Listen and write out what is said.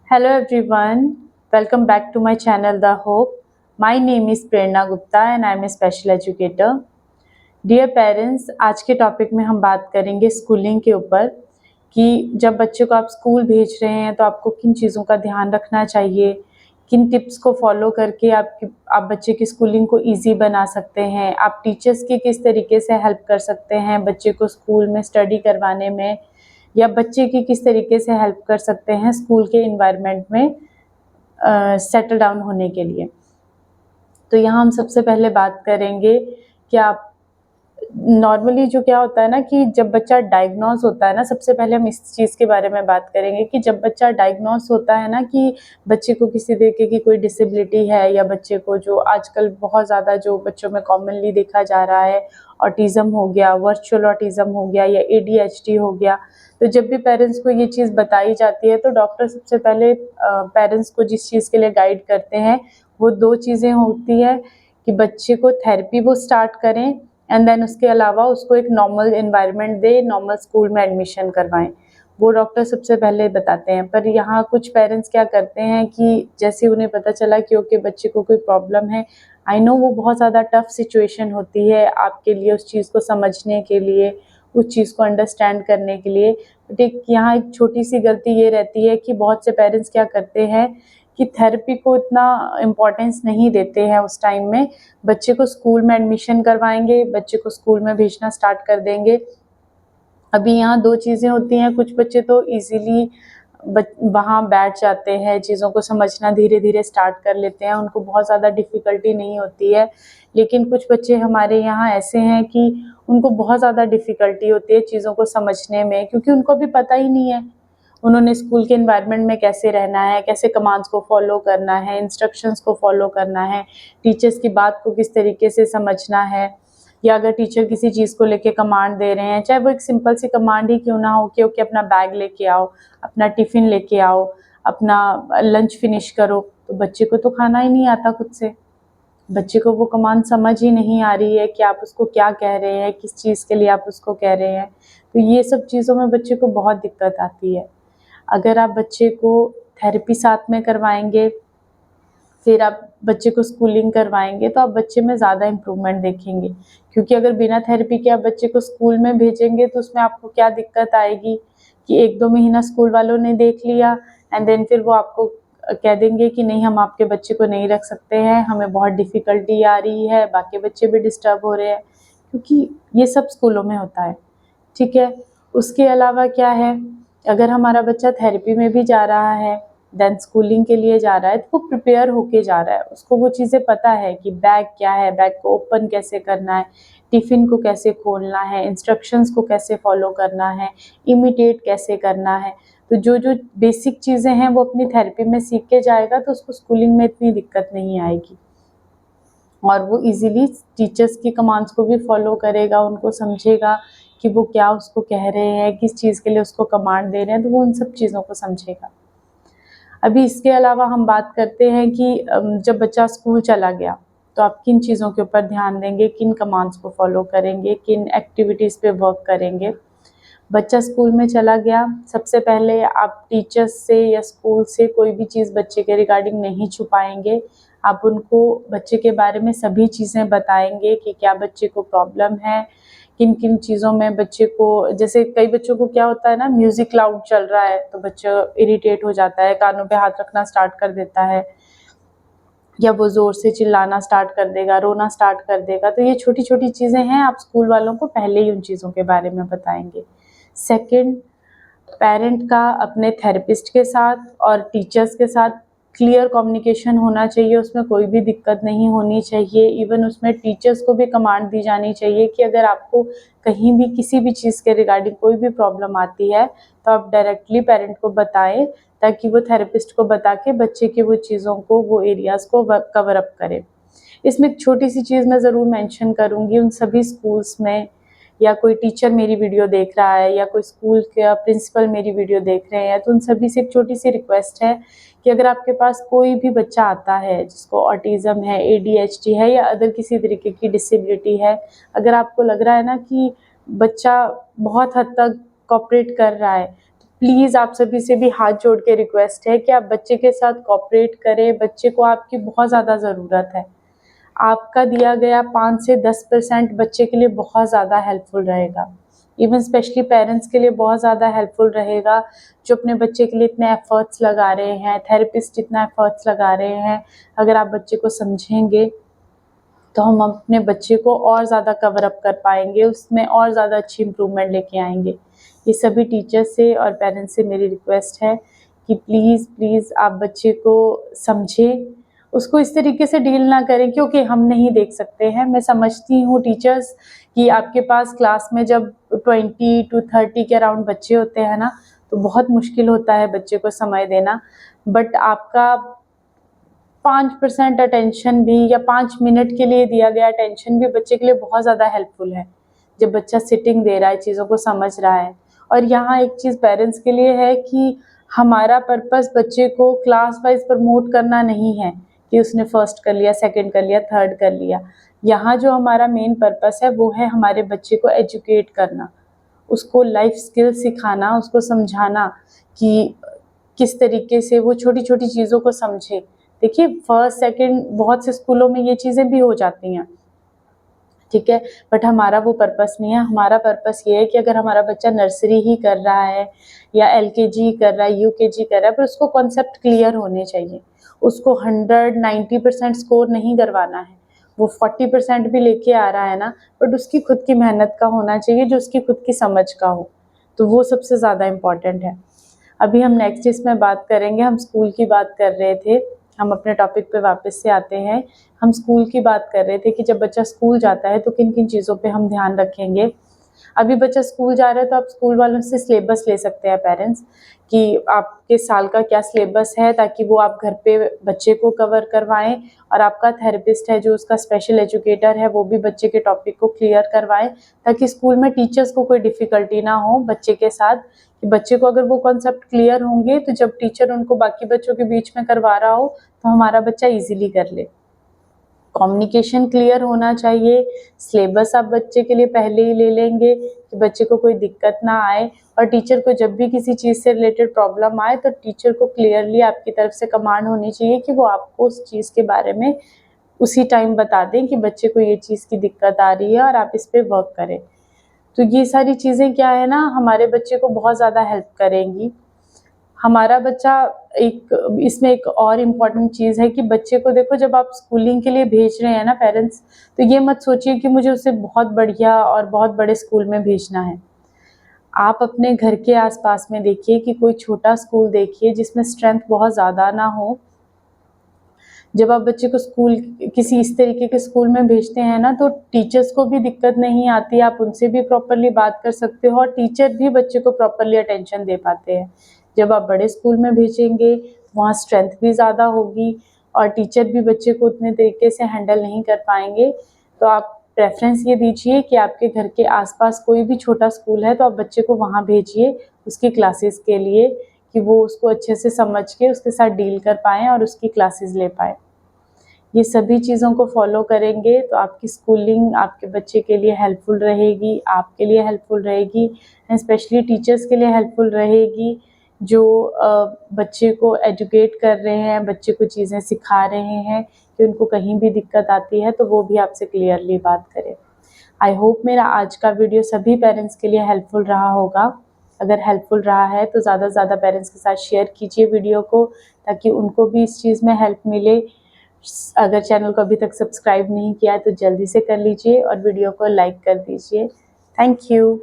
Hello everyone, welcome back to my channel The Hope. My name is Prerna Gupta and I am a special educator. Dear parents, आज के topic में हम बात करेंगे schooling के ऊपर कि जब बच्चे को आप स्कूल भेज रहे हैं तो आपको किन चीज़ों का ध्यान रखना चाहिए, किन टिप्स को फॉलो करके आप बच्चे की स्कूलिंग को इजी बना सकते हैं, आप टीचर्स की किस तरीके से हेल्प कर सकते हैं बच्चे को स्कूल में स्टडी करवाने में, या बच्चे की किस तरीके से हेल्प कर सकते हैं स्कूल के इन्वायरमेंट में सेटल डाउन होने के लिए। तो यहाँ हम सबसे पहले बात करेंगे कि आप नॉर्मली जो क्या होता है ना कि जब बच्चा डायग्नोस होता है ना, सबसे पहले हम इस चीज़ के बारे में बात करेंगे कि जब बच्चा डायग्नोस होता है ना कि बच्चे को किसी तरीके की कोई डिसेबिलिटी है, या बच्चे को जो आजकल बहुत ज़्यादा जो बच्चों में कॉमनली देखा जा रहा है, ऑटिज़म हो गया, वर्चुअल ऑटिज़म हो गया या ADHD हो गया, तो जब भी पेरेंट्स को ये चीज़ बताई जाती है तो डॉक्टर सबसे पहले पेरेंट्स को जिस चीज़ के लिए गाइड करते हैं वो दो चीज़ें होती है कि बच्चे को थेरेपी वो स्टार्ट करें एंड देन उसके अलावा उसको एक नॉर्मल एनवायरनमेंट दे, नॉर्मल स्कूल में एडमिशन करवाएं, वो डॉक्टर सबसे पहले बताते हैं। पर यहाँ कुछ पेरेंट्स क्या करते हैं कि जैसे उन्हें पता चला कि ओके बच्चे को कोई प्रॉब्लम है, आई नो वो बहुत ज़्यादा टफ सिचुएशन होती है आपके लिए उस चीज़ को समझने के लिए, उस चीज़ को अंडरस्टैंड करने के लिए, बट यहाँ एक छोटी सी गलती ये रहती है कि बहुत से पेरेंट्स क्या करते हैं कि थेरेपी को इतना इम्पोर्टेंस नहीं देते हैं उस टाइम में, बच्चे को स्कूल में एडमिशन करवाएंगे, बच्चे को स्कूल में भेजना स्टार्ट कर देंगे। अभी यहाँ दो चीज़ें होती हैं, कुछ बच्चे तो इजीली वहाँ बैठ जाते हैं, चीज़ों को समझना धीरे धीरे स्टार्ट कर लेते हैं, उनको बहुत ज़्यादा डिफ़िकल्टी नहीं होती है। लेकिन कुछ बच्चे हमारे यहाँ ऐसे हैं कि उनको बहुत ज़्यादा डिफ़िकल्टी होती है चीज़ों को समझने में, क्योंकि उनको भी पता ही नहीं है उन्होंने स्कूल के एनवायरनमेंट में कैसे रहना है, कैसे कमांड्स को फॉलो करना है, इंस्ट्रक्शंस को फॉलो करना है, टीचर्स की बात को किस तरीके से समझना है, या अगर टीचर किसी चीज़ को लेके कमांड दे रहे हैं, चाहे वो एक सिंपल सी कमांड ही क्यों ना हो कि ओके अपना बैग लेके आओ, अपना टिफ़िन लेके आओ, अपना लंच फिनिश करो, तो बच्चे को तो खाना ही नहीं आता खुद से, बच्चे को वो कमांड समझ ही नहीं आ रही है कि आप उसको क्या कह रहे हैं, किस चीज़ के लिए आप उसको कह रहे हैं। तो ये सब चीज़ों में बच्चे को बहुत दिक्कत आती है। अगर आप बच्चे को थेरेपी साथ में करवाएंगे, फिर आप बच्चे को स्कूलिंग करवाएंगे, तो आप बच्चे में ज़्यादा इम्प्रूवमेंट देखेंगे, क्योंकि अगर बिना थेरेपी के आप बच्चे को स्कूल में भेजेंगे तो उसमें आपको क्या दिक्कत आएगी कि 1-2 महीना स्कूल वालों ने देख लिया एंड देन फिर वो आपको कह देंगे कि नहीं हम आपके बच्चे को नहीं रख सकते हैं, हमें बहुत डिफ़िकल्टी आ रही है, बाकी बच्चे भी डिस्टर्ब हो रहे हैं, क्योंकि ये सब स्कूलों में होता है। ठीक है, उसके अलावा क्या है, अगर हमारा बच्चा थेरेपी में भी जा रहा है, देन स्कूलिंग के लिए जा रहा है, तो वो प्रिपेयर होके जा रहा है, उसको वो चीज़ें पता है कि बैग क्या है, बैग को ओपन कैसे करना है, टिफ़िन को कैसे खोलना है, इंस्ट्रक्शंस को कैसे फॉलो करना है, इमिटेट कैसे करना है। तो जो जो बेसिक चीज़ें हैं वो अपनी थेरेपी में सीख के जाएगा तो उसको स्कूलिंग में इतनी दिक्कत नहीं आएगी, और वो इजीली टीचर्स की कमांड्स को भी फॉलो करेगा, उनको समझेगा कि वो क्या उसको कह रहे हैं, किस चीज़ के लिए उसको कमांड दे रहे हैं, तो वो उन सब चीज़ों को समझेगा। अभी इसके अलावा हम बात करते हैं कि जब बच्चा स्कूल चला गया तो आप किन चीज़ों के ऊपर ध्यान देंगे, किन कमांड्स को फॉलो करेंगे, किन एक्टिविटीज़ पे वर्क करेंगे। बच्चा स्कूल में चला गया, सबसे पहले आप टीचर्स से या स्कूल से कोई भी चीज़ बच्चे के रिगार्डिंग नहीं छुपाएंगे, आप उनको बच्चे के बारे में सभी चीज़ें बताएंगे कि क्या बच्चे को प्रॉब्लम है, किन किन चीज़ों में बच्चे को, जैसे कई बच्चों को क्या होता है ना, म्यूज़िक लाउड चल रहा है तो बच्चा इरिटेट हो जाता है, कानों पे हाथ रखना स्टार्ट कर देता है, या वो ज़ोर से चिल्लाना स्टार्ट कर देगा, रोना स्टार्ट कर देगा। तो ये छोटी छोटी चीज़ें हैं, आप स्कूल वालों को पहले ही उन चीज़ों के बारे में बताएंगे। सेकंड, पेरेंट का अपने थेरेपिस्ट के साथ और टीचर्स के साथ क्लियर कम्युनिकेशन होना चाहिए, उसमें कोई भी दिक्कत नहीं होनी चाहिए। इवन उसमें टीचर्स को भी कमांड दी जानी चाहिए कि अगर आपको कहीं भी किसी भी चीज़ के रिगार्डिंग कोई भी प्रॉब्लम आती है तो आप डायरेक्टली पेरेंट को बताएं, ताकि वो थेरेपिस्ट को बता के बच्चे की वो चीज़ों को, वो एरियाज़ को कवर अप करे। इसमें एक छोटी सी चीज़ मैं ज़रूर मेंशन करूँगी, उन सभी स्कूल्स में, या कोई टीचर मेरी वीडियो देख रहा है या कोई स्कूल का प्रिंसिपल मेरी वीडियो देख रहे हैं, तो उन सभी से एक छोटी सी रिक्वेस्ट है कि अगर आपके पास कोई भी बच्चा आता है जिसको ऑटिज़म है, ADHD है या अदर किसी तरीके की डिसेबिलिटी है, अगर आपको लग रहा है ना कि बच्चा बहुत हद तक कोऑपरेट कर रहा है, तो प्लीज़ आप सभी से भी हाथ जोड़ के रिक्वेस्ट है कि आप बच्चे के साथ कोऑपरेट करें। बच्चे को आपकी बहुत ज़्यादा ज़रूरत है। आपका दिया गया 5 से 10% बच्चे के लिए बहुत ज़्यादा हेल्पफुल रहेगा। इवन स्पेशली पेरेंट्स के लिए बहुत ज़्यादा हेल्पफुल रहेगा, जो अपने बच्चे के लिए इतने एफर्ट्स लगा रहे हैं, थेरेपिस्ट इतना एफर्ट्स लगा रहे हैं। अगर आप बच्चे को समझेंगे तो हम अपने बच्चे को और ज़्यादा कवर अप कर पाएंगे, उसमें और ज़्यादा अच्छी इम्प्रूवमेंट लेके आएंगे। ये सभी टीचर्स से और पेरेंट्स से मेरी रिक्वेस्ट है कि प्लीज़ प्लीज़ आप बच्चे को समझें, उसको इस तरीके से डील ना करें क्योंकि हम नहीं देख सकते हैं। मैं समझती हूँ टीचर्स कि आपके पास क्लास में जब 20 to 30 के अराउंड बच्चे होते हैं ना, तो बहुत मुश्किल होता है बच्चे को समय देना। बट आपका 5% अटेंशन भी या 5 मिनट के लिए दिया गया अटेंशन भी बच्चे के लिए बहुत ज़्यादा हेल्पफुल है, जब बच्चा सिटिंग दे रहा है, चीज़ों को समझ रहा है। और यहाँ एक चीज़ पेरेंट्स के लिए है कि हमारा पर्पस बच्चे को क्लास वाइज प्रमोट करना नहीं है कि उसने फर्स्ट कर लिया, सेकंड कर लिया, थर्ड कर लिया। यहाँ जो हमारा मेन पर्पस है वो है हमारे बच्चे को एजुकेट करना, उसको लाइफ स्किल सिखाना, उसको समझाना कि किस तरीके से वो छोटी छोटी चीज़ों को समझे। देखिए फर्स्ट सेकंड बहुत से स्कूलों में ये चीज़ें भी हो जाती हैं, ठीक है, बट हमारा वो पर्पस नहीं है। हमारा पर्पस ये है कि अगर हमारा बच्चा नर्सरी ही कर रहा है या LKG कर रहा है, UKG कर रहा है, पर उसको कॉन्सेप्ट क्लियर होने चाहिए। उसको 190% स्कोर नहीं करवाना है, वो 40% भी लेके आ रहा है ना, बट उसकी खुद की मेहनत का होना चाहिए, जो उसकी खुद की समझ का हो, तो वो सबसे ज़्यादा इम्पॉर्टेंट है। अभी हम नेक्स्ट इसमें बात करेंगे, हम स्कूल की बात कर रहे थे, हम अपने टॉपिक पे वापस से आते हैं। हम स्कूल की बात कर रहे थे कि जब बच्चा स्कूल जाता है तो किन किन चीज़ों पे हम ध्यान रखेंगे। अभी बच्चा स्कूल जा रहा है तो आप स्कूल वालों से सिलेबस ले सकते हैं पेरेंट्स, कि आपके साल का क्या सिलेबस है, ताकि वो आप घर पे बच्चे को कवर करवाएं, और आपका थेरेपिस्ट है जो उसका स्पेशल एजुकेटर है वो भी बच्चे के टॉपिक को क्लियर करवाएं, ताकि स्कूल में टीचर्स को कोई डिफ़िकल्टी ना हो बच्चे के साथ। कि बच्चे को अगर वो कॉन्सेप्ट क्लियर होंगे तो जब टीचर उनको बाकी बच्चों के बीच में करवा रहा हो तो हमारा बच्चा ईजिली कर ले। कम्युनिकेशन क्लियर होना चाहिए। सिलेबस आप बच्चे के लिए पहले ही ले लेंगे कि बच्चे को कोई दिक्कत ना आए, और टीचर को जब भी किसी चीज़ से रिलेटेड प्रॉब्लम आए तो टीचर को क्लियरली आपकी तरफ से कमांड होनी चाहिए कि वो आपको उस चीज़ के बारे में उसी टाइम बता दें कि बच्चे को ये चीज़ की दिक्कत आ रही है और आप इस पे वर्क करें। तो ये सारी चीज़ें क्या है ना, हमारे बच्चे को बहुत ज़्यादा हेल्प करेंगी। हमारा बच्चा एक इसमें एक और इम्पॉर्टेंट चीज़ है कि बच्चे को देखो, जब आप स्कूलिंग के लिए भेज रहे हैं ना पेरेंट्स, तो ये मत सोचिए कि मुझे उसे बहुत बढ़िया और बहुत बड़े स्कूल में भेजना है। आप अपने घर के आसपास में देखिए कि कोई छोटा स्कूल देखिए जिसमें स्ट्रेंथ बहुत ज़्यादा ना हो। जब आप बच्चे को स्कूल किसी इस तरीके के स्कूल में भेजते हैं ना, तो टीचर्स को भी दिक्कत नहीं आती, आप उनसे भी प्रॉपर्ली बात कर सकते हो और टीचर भी बच्चे को प्रॉपर्ली अटेंशन दे पाते हैं। जब आप बड़े स्कूल में भेजेंगे वहाँ स्ट्रेंथ भी ज़्यादा होगी और टीचर भी बच्चे को उतने तरीके से हैंडल नहीं कर पाएंगे। तो आप प्रेफरेंस ये दीजिए कि आपके घर के आसपास कोई भी छोटा स्कूल है तो आप बच्चे को वहाँ भेजिए उसकी क्लासेस के लिए, कि वो उसको अच्छे से समझ के उसके साथ डील कर पाएँ और उसकी क्लासेस ले पाएँ। ये सभी चीज़ों को फॉलो करेंगे तो आपकी स्कूलिंग आपके बच्चे के लिए हेल्पफुल रहेगी, आपके लिए हेल्पफुल रहेगी, एंड स्पेशली टीचर्स के लिए हेल्पफुल रहेगी, जो बच्चे को एजुकेट कर रहे हैं, बच्चे को चीज़ें सिखा रहे हैं, कि उनको कहीं भी दिक्कत आती है तो वो भी आपसे क्लियरली बात करें। आई होप मेरा आज का वीडियो सभी पेरेंट्स के लिए हेल्पफुल रहा होगा। अगर हेल्पफुल रहा है तो ज़्यादा से ज़्यादा पेरेंट्स के साथ शेयर कीजिए वीडियो को, ताकि उनको भी इस चीज़ में हेल्प मिले। अगर चैनल को अभी तक सब्सक्राइब नहीं किया है तो जल्दी से कर लीजिए और वीडियो को लाइक कर दीजिए। Thank you.